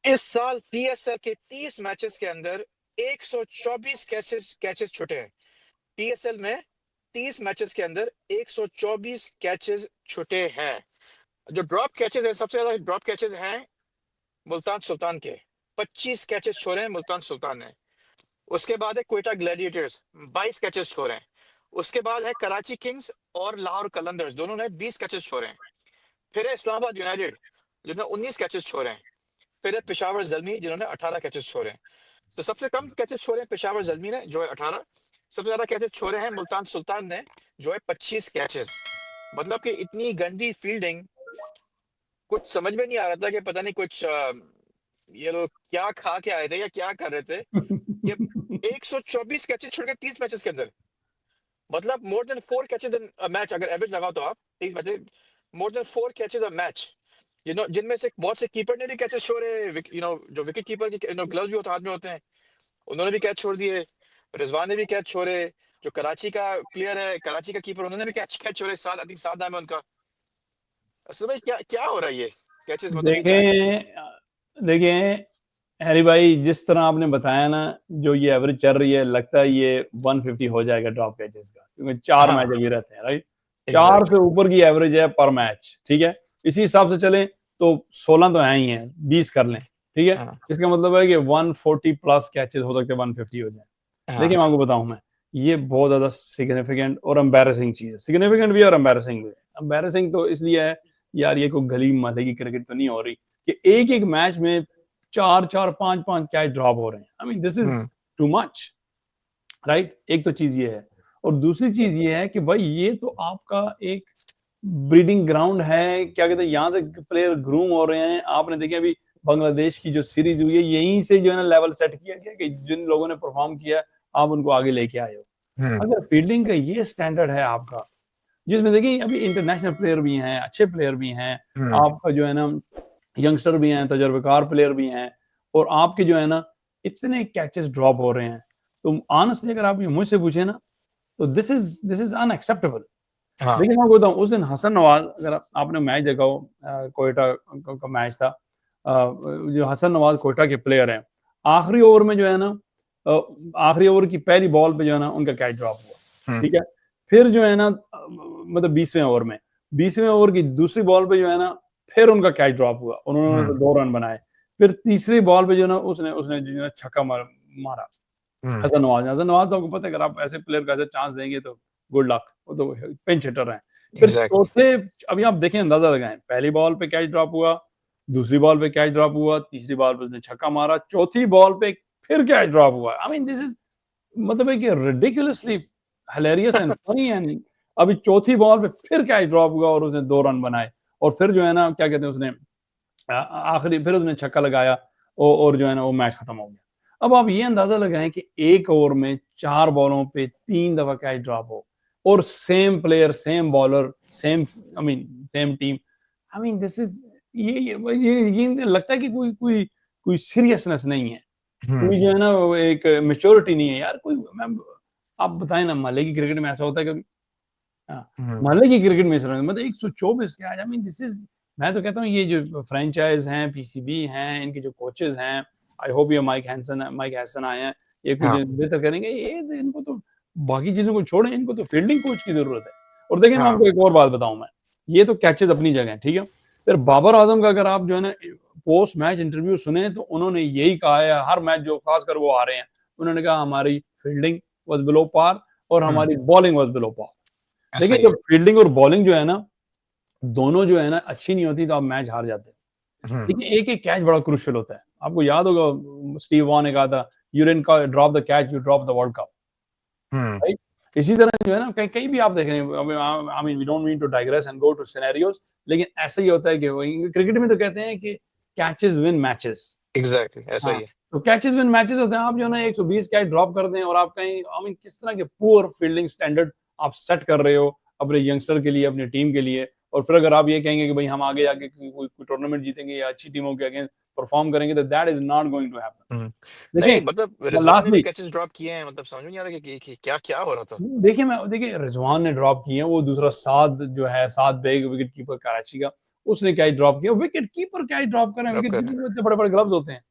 इस साल पीएसएल के 30 मैचेस के अंदर 124 कैचेस छूटे हैं। पीएसएल में 30 मैचेस के अंदर 124 कैचेस छूटे हैं। जो ड्रॉप कैचेस है, सबसे ज्यादा ड्रॉप कैचेस हैं मुल्तान सुल्तान के, 25 कैचेस छोड़े हैं मुल्तान सुल्तान ने। उसके बाद है कोयटा ग्लैडिएटर्स, 22 कैचेस छोड़े हैं। उसके बाद है कराची किंग्स और लाहौर कलंदर्स, दोनों ने 20 कैचेस छोड़े हैं। फिर है इस्लामाबाद यूनाइटेड जिन्होंने 19 कैचेस छोड़े हैं। फिर है पेशावर जल्मी जिन्होंने 18 कैचेस छोड़े हैं। तो सबसे कम कैचेस छोड़े हैं पेशावर जल्मी ने जो है 18। सबसे ज्यादा कैचेस छोड़े हैं मुल्तान सुल्तान ने जो है 25 कैचेस। मतलब कि इतनी गंदी फील्डिंग, कुछ समझ में नहीं आ रहा था कि पता नहीं कुछ ये लोग क्या खा के आए थे या क्या कर रहे थे। ये 124 कैचेस छोड़ के 30 मैचेस के अंदर, मतलब मोर देन 4 कैचेस इन मैच। अगर एवरेज लगाओ तो आप 30 matches, more than 4 catches a match. जिनमें से बहुत से कीपर ने भी कैचेस छोड़े। जो विकेट कीपर के ग्लव्स भी हाथ में होते हैं, उन्होंने भी कैच छोड़ दिए। रिजवान ने भी कैच छोड़े। जो कराची का प्लेयर है, कराची का कीपर, उन्होंने भी कैच कैच छोड़े। सात, आई थिंक 7 नाम है उनका। असल में क्या क्या हो रहा है ये कैचेस, मतलब ये क्या है? देखें देखें हैरी भाई, जिस तरह आपने बताया ना, जो ये एवरेज चल रही है, लगता है ये 150 हो जाएगा ड्रॉप कैचेस का, क्योंकि 4 मैच हाँ, अभी रहते हैं, राइट। 4 से एग्जैक्टली। ऊपर की एवरेज है पर मैच, ठीक है। इसी हिसाब से चलें तो 16 तो है ही है, 20 कर लें, ठीक है। हाँ, इसका मतलब है कि 140 प्लस कैचेस हो सकते हैं, 150 हो जाए। देखिए, हाँ। मैं आपको बताऊं, मैं ये बहुत ज्यादा सिग्निफिकेंट और एम्बेरसिंग चीज है। सिग्निफिकेंट भी है और एम्बेरसिंग भी है। एम्बेरसिंग तो इसलिए है, यार ये कोई गली मोहल्ले की क्रिकेट तो नहीं हो रही कि एक एक मैच में 4 4 5 5 कैच ड्रॉप हो रहे हैं। I mean this is hmm, too much, right. एक तो चीज ये है, और दूसरी चीज ये है कि भाई ये तो आपका एक ब्रीडिंग ग्राउंड है, क्या कहते हैं, यहाँ से प्लेयर ग्रूम हो रहे हैं। आपने देखिए अभी बांग्लादेश की जो सीरीज हुई है, यहीं से जो है ना लेवल सेट किया गया कि जिन लोगों ने परफॉर्म किया, आप उनको आगे लेके आए हो। हम्म, अगर फील्डिंग का ये स्टैंडर्ड है आपका, जिसमें देखिए अभी इंटरनेशनल प्लेयर भी हैं, अच्छे प्लेयर भी हैं, हम्म, आपका जो है ना यंगस्टर भी हैं, तजर्बेकार प्लेयर भी हैं, और आपके जो है ना इतने कैचेस ड्रॉप हो रहे हैं, तो ऑनेस्टली अगर आप ये मुझसे पूछे ना, तो दिस इज अनएक्सेप्टेबल। हाँ, लेकिन मैं आपको बताऊं, उस दिन हसन नवाज, अगर आपने मैच देखा हो, कोयटा का मैच था, जो हसन नवाज कोयटा के प्लेयर हैं, आखिरी ओवर में जो है ना, आखिरी ओवर की पहली बॉल पे जो है ना उनका कैच ड्रॉप हुआ, हम्म, ठीक है। फिर जो है ना मतलब 20वें ओवर में, 20वें ओवर की दूसरी बॉल पे जो है ना फिर उनका कैच ड्रॉप हुआ, उन्होंने तो हम्म, 2 रन बनाए। फिर तीसरी बॉल पे जो है ना उसने उसने जो है छक्का मारा। हम्म, हसन नवाज तो आपको पता है, अगर आप ऐसे प्लेयर को ऐसे चांस देंगे तो गुड लक, वो तो पिंच हिटर हैं। फिर एग्जैक्टली। चौथे, अभी आप देखें, अंदाजा लगाएं, पहली बॉल पे कैच ड्रॉप हुआ, दूसरी बॉल पे कैच ड्रॉप हुआ, तीसरी बॉल पे उसने छक्का मारा, चौथी बॉल पे फिर कैच ड्रॉप हुआ। आई मीन दिस इज, मतलब है कि ridiculously hilarious and funny. And अभी चौथी बॉल पे फिर कैच ड्रॉप हुआ और उसने 2 रन बनाए, और फिर जो है ना क्या कहते हैं उसने आखिरी फिर उसने छक्का लगाया, और जो है ना वो मैच खत्म हो गया। अब आप ये अंदाजा लगाएं कि एक ओवर में 4 बॉलों पे 3 दफा कैच ड्रॉप हो, और same player, same bowler, same, I mean same team. I mean this is, ये लगता है कि कोई कोई कोई सीरियसनेस नहीं है, हम्म, कोई जो है ना वो एक मेच्योरिटी नहीं है यार। कोई मैम, आप बताएं ना, मोहल्ले की क्रिकेट में ऐसा होता है कि, हाँ, हम्म, मोहल्ले की क्रिकेट में इस तरह मतलब 124 क्या, आई मीन दिस इज, मैं तो कहता हूँ ये जो फ्रेंचाइज हैं, पीसीबी हैं, इनके जो कोचेस हैं, आई होप ये माइक हैसन आए हैं, ये कुछ हाँ, बेहतर करेंगे। ये इनको तो बाकी चीजों को छोड़ें, इनको तो फील्डिंग कोच की जरूरत है। और देखिए, मैं हाँ, आपको एक और बात बताऊं, मैं ये तो कैचेस अपनी जगह है, ठीक है। फिर बाबर आजम का अगर आप जो है ना पोस्ट मैच इंटरव्यू सुने, तो उन्होंने यही कहा है हर मैच जो खासकर वो आ रहे हैं, उन्होंने कहा हमारी फील्डिंग वॉज बिलो पार और हम्म, हमारी बॉलिंग वॉज बिलो पार। ऐसा देखिए, ही है। जब फील्डिंग और बॉलिंग जो है ना, दोनों जो है ना अच्छी नहीं होती, तो आप मैच हार जाते हैं। हम्म, देखिए, एक एक कैच बड़ा क्रूशियल होता है। आपको याद होगा स्टीव वॉ ने कहा था, you didn't drop the catch, you drop the world cup, hmm, right. इसी तरह जो है ना कहीं कहीं भी आप देख रहे हैं, I mean we don't mean to digress and go to scenarios, लेकिन ऐसा ही होता है कि क्रिकेट में तो कहते हैं कि कैचेस विन मैचेस। एग्जैक्टली ऐसा हाँ, ही है। तो कैचेस विन मैचेस होते हैं। आप जो है ना 120 कैच ड्रॉप कर दें, और आप कहीं, आई मीन किस तरह के पुअर फील्डिंग स्टैंडर्ड आप सेट कर रहे हो अपने यंगस्टर के लिए, अपनी टीम के लिए। और फिर अगर आप ये कहेंगे कि भाई हम आगे जाके कोई टूर्नामेंट जीतेंगे या अच्छी टीमों के अगेंस्ट परफॉर्म करेंगे, तो that is not going to happen. Hmm. नहीं, मतलब देखिए रिजवान ने भी लास्टली, कैचेस ड्रॉप किए हैं, मतलब समझ में नहीं आ रहा कि क्या क्या हो रहा था। देखिए रिजवान ने ड्रॉप किए हैं, वो दूसरा साद जो है, साद बेग विकेट कीपर कराची का, उसने कैच ड्रॉप किया, विकेट कीपर कैच ड्रॉप कर रहे हैं, ड्रॉप विकेट कर कीपर में इतने बड़े-बड़े ग्लव्स होते हैं।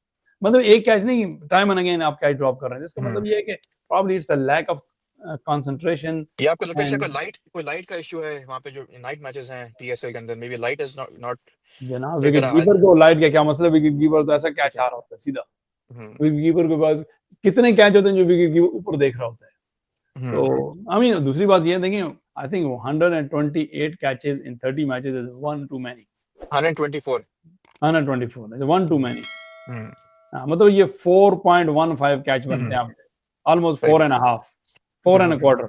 मतलब एक कैच नहीं, टाइम एंड अगेन आप कैच ड्रॉप कर रहे हैं। इसका मतलब ये है कि probably it's a lack of concentration ये आपको लगता है शायद एंड कोई लाइट का इश्यू है वहाँ पे जो नाइट मैचेस हैं पीएसएल के अंदर, may be light is not जनाब सही विकेट तरह कीपर को लाइट का क्या मतलब, विकेट कीपर तो ऐसा कैच आ रहा होता है सीधा। हम्म विकेट कीपर के पास कितने कैच होते हैं जो विकेट कीपर ऊपर देख रहा होता है। तो हम्म आई मीन दूसरी बात ये है, देखिए I think 128 catches in 30 matches is one too many. 124 124 is one too many. Hmm मतलब ये 4.15 कैच बनते हैं आपके, ऑलमोस्ट सही 4 बात and a है half, 4 and a quarter.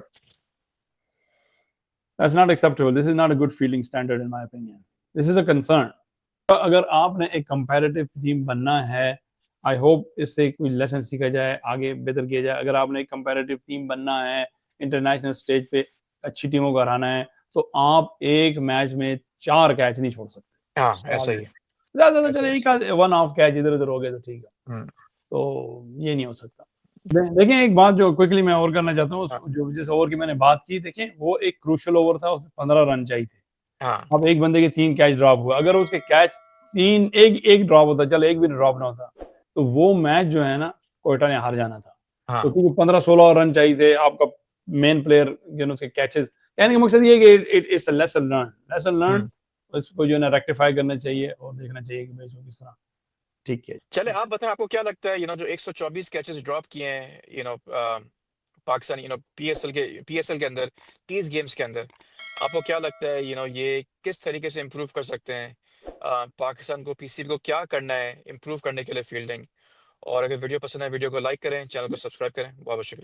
That's not acceptable. This is not a good fielding standard in my opinion. This is a concern. अगर आपने एक कंपैरेटिव टीम बनना है, आई होप इससे कोई लेसन सीखा जाए, आगे बेहतर किया जाए। अगर आपने एक कंपैरेटिव टीम बनना है, इंटरनेशनल स्टेज पे अच्छी टीमों को हराना है, तो आप एक मैच में 4 कैच नहीं छोड़ सकते। हाँ ऐसा ही है ज़्यादा ऐसा चले ही एक आध वन ऑफ कैच इधर-उधर हो गए तो ठीक है। हम्म तो ये नहीं हो सकता। देखिए एक बात जो क्विकली मैं और करना चाहता हूँ, हाँ जो जिस ओवर की मैंने बात की, देखें वो एक क्रूशियल ओवर था, उसमें 15 रन चाहिए थे। हाँ अब एक बंदे के 3 कैच ड्रॉप हुआ, अगर उसके कैच 3 एक ड्रॉप होता, चलो एक भी ड्रॉप ना होता, तो वो मैच जो है ना कोयटा ने हार जाना था। हाँ तो क्योंकि 15-16 रन चाहिए थे, आपका मेन प्लेयर जो है उसके कैचेस, कहने का मकसद ये है कि इट्स अ लेसन लर्न, उसको जो है ना रेक्टिफाई करना चाहिए और देखना चाहिए कि भाई इसको किस तरह ठीक किया चले जाए। आप बताएं आपको क्या लगता है जो 124 कैचेस ड्रॉप किए हैं पाकिस्तान पीएसएल के अंदर 30 गेम्स के अंदर, आपको क्या लगता है ये किस तरीके से इम्प्रूव कर सकते हैं? पाकिस्तान को पीसीबी को क्या करना है इम्प्रूव करने के लिए फील्डिंग? और अगर वीडियो पसंद है वीडियो को लाइक करें, चैनल को सब्सक्राइब करें। बहुत बहुत शुक्रिया।